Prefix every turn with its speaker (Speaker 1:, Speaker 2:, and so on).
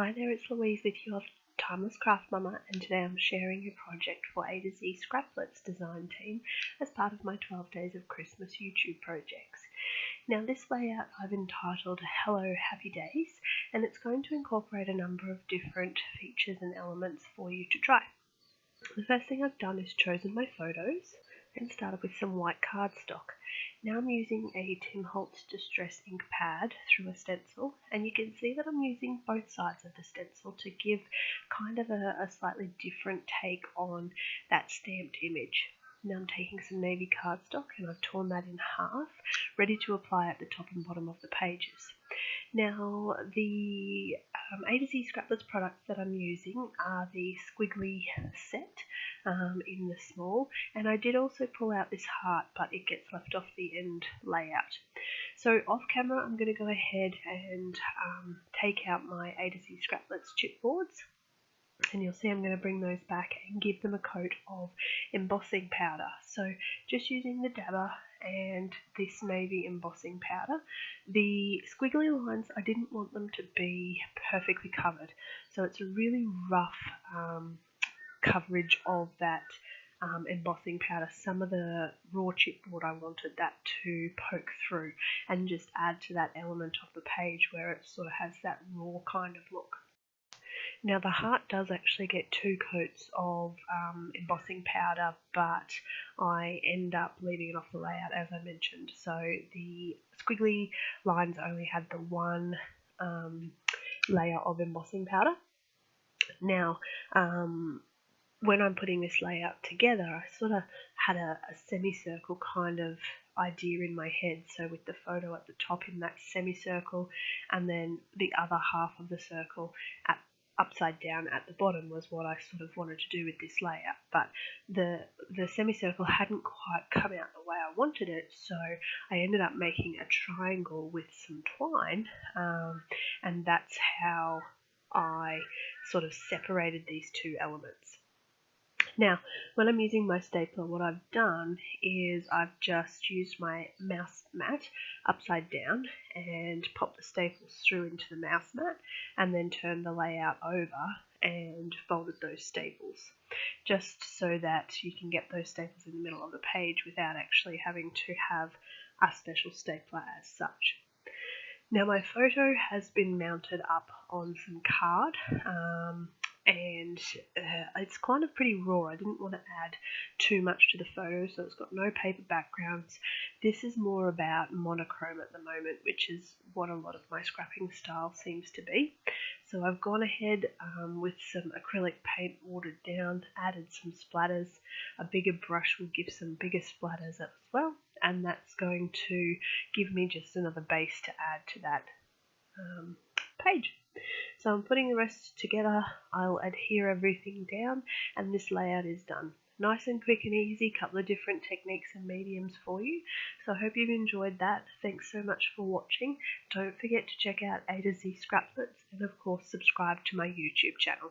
Speaker 1: Hi there, it's Louise with your Timeless Craft Mama, and today I'm sharing a project for A2Z Scraplets design team as part of my 12 Days of Christmas YouTube projects. Now this layout I've entitled Hello Happy Days, and it's going to incorporate a number of different features and elements for you to try. The first thing I've done is chosen my photos and started with some white cardstock. Now I'm using a Tim Holtz Distress ink pad through a stencil, and you can see that I'm using both sides of the stencil to give kind of a slightly different take on that stamped image. Now I'm taking some navy cardstock and I've torn that in half, ready to apply at the top and bottom of the pages. Now the A2Z Scraplets products that I'm using are the squiggly set in the small, and I did also pull out this heart, but it gets left off the end layout. So off camera I'm going to go ahead and take out my A2Z Scraplets chipboards, and you'll see I'm going to bring those back and give them a coat of embossing powder. So just using the dabber and this navy embossing powder. The squiggly lines, I didn't want them to be perfectly covered, so it's a really rough coverage of that embossing powder. Some of the raw chipboard I wanted that to poke through and just add to that element of the page where it sort of has that raw kind of look. Now the heart does actually get 2 coats of embossing powder, but I end up leaving it off the layout as I mentioned. So the squiggly lines only had the one layer of embossing powder. Now when I'm putting this layout together, I sort of had a semicircle kind of idea in my head. So with the photo at the top in that semicircle, and then the other half of the circle upside down at the bottom was what I sort of wanted to do with this layout, but the semicircle hadn't quite come out the way I wanted it, so I ended up making a triangle with some twine, and that's how I sort of separated these two elements. Now, when I'm using my stapler, what I've done is I've just used my mouse mat upside down and popped the staples through into the mouse mat, and then turned the layout over and folded those staples, just so that you can get those staples in the middle of the page without actually having to have a special stapler as such. Now my photo has been mounted up on some card, and it's kind of pretty raw. I didn't want to add too much to the photo, so it's got no paper backgrounds. This is more about monochrome at the moment, which is what a lot of my scrapping style seems to be. So I've gone ahead with some acrylic paint watered down, added some splatters. A bigger brush will give some bigger splatters as well, and that's going to give me just another base to add to that page. So I'm putting the rest together. I'll adhere everything down, and this layout is done. Nice and quick and easy, couple of different techniques and mediums for you. So I hope you've enjoyed that. Thanks so much for watching. Don't forget to check out A2Z Scraplets, and of course subscribe to my YouTube channel.